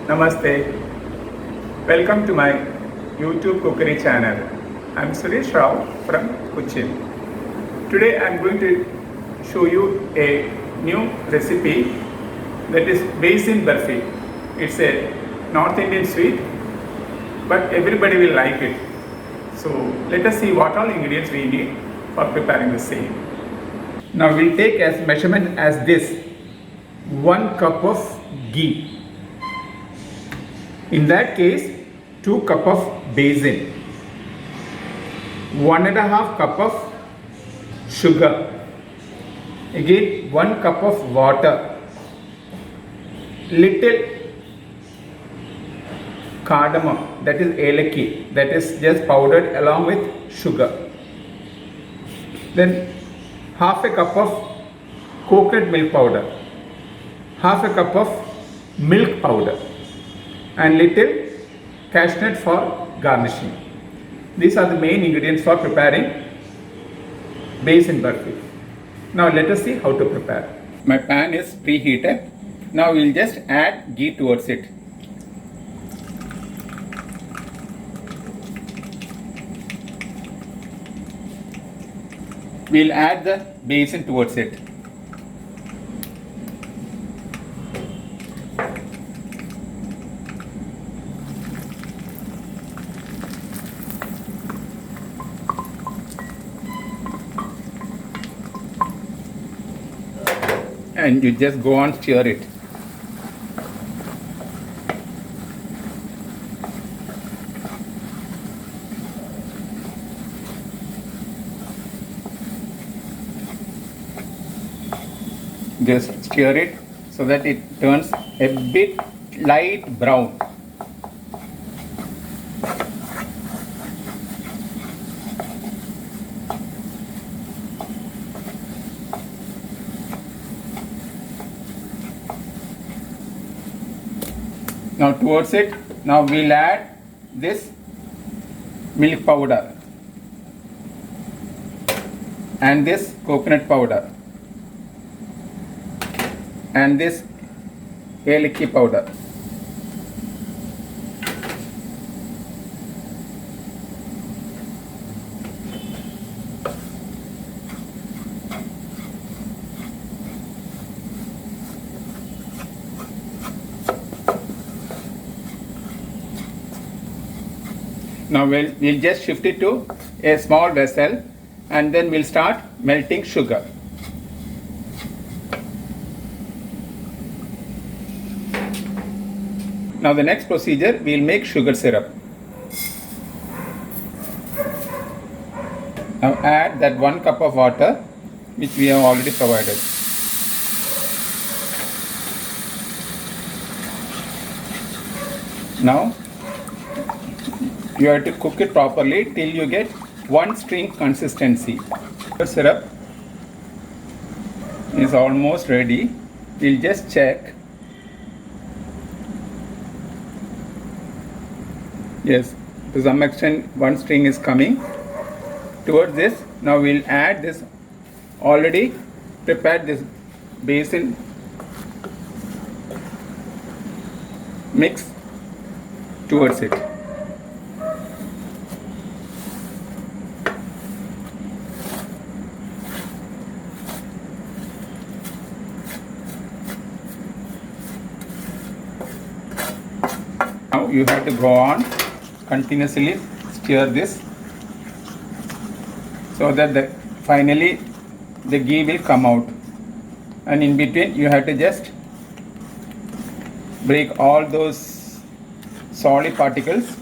Namaste. Welcome to my YouTube cookery channel. I'm Suresh Rao from Cochin. Today I'm going to show you a new recipe that is Besan Barfi. It's a North Indian sweet, but everybody will like it. So let us see what all ingredients we need for preparing the same. Now we'll take as measurement as this 1 cup of ghee. In that case, 2 cup of besan, 1.5 cup of sugar, again 1 cup of water, little cardamom, that is elaki, that is just powdered along with sugar. Then half a cup of coconut milk powder, half a cup of milk powder, and little cashew nut for garnishing. These are the main ingredients for preparing Besan Barfi. Now let us see how to prepare. My pan is preheated. Now we will just add ghee towards it. We will add the besan towards it. And you just go on stir it. Just stir it so that it turns a bit light brown. Now towards it, now we'll add this milk powder and this coconut powder and this elaki powder. Now we'll just shift it to a small vessel and then we'll start melting sugar. Now the next procedure, we'll make sugar syrup. Now add that 1 cup of water which we have already provided. Now you have to cook it properly till you get one string consistency. The syrup is almost ready. We'll just check. Yes, to some extent one string is coming towards this. Now we'll add this already prepared this besan mix towards it. Now you have to go on continuously stir this so that finally the ghee will come out, and in between you have to just break all those solid particles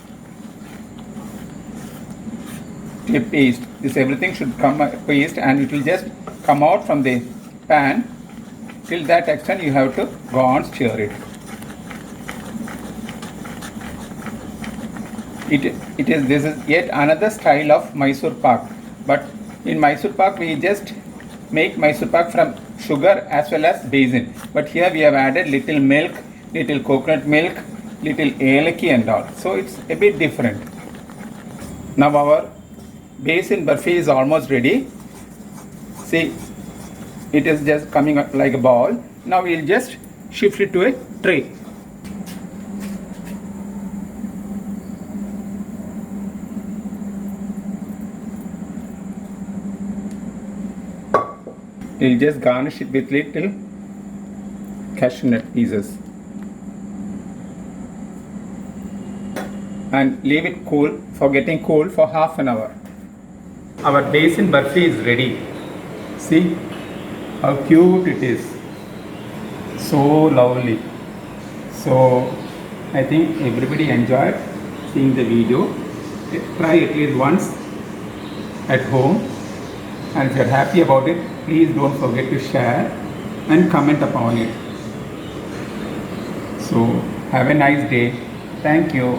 to a paste. This everything should come a paste and it will just come out from the pan. Till that extent you have to go on stir it. This is yet another style of Mysore pak, but in Mysore pak we just make Mysore pak from sugar as well as besan, but here we have added little milk, little coconut milk, little elaki and all, so it's a bit different. Now our Besan Barfi is almost ready. See, it is just coming up like a ball. Now we will just shift it to a tray. You'll just garnish it with little cashew nut pieces and leave it cool for getting cool for half an hour. Our basin burfi is ready. See how cute it is. So lovely. So I think everybody enjoyed seeing the video. Try at least once at home, and if you're happy about it, please don't forget to share and comment upon it. So have a nice day. Thank you.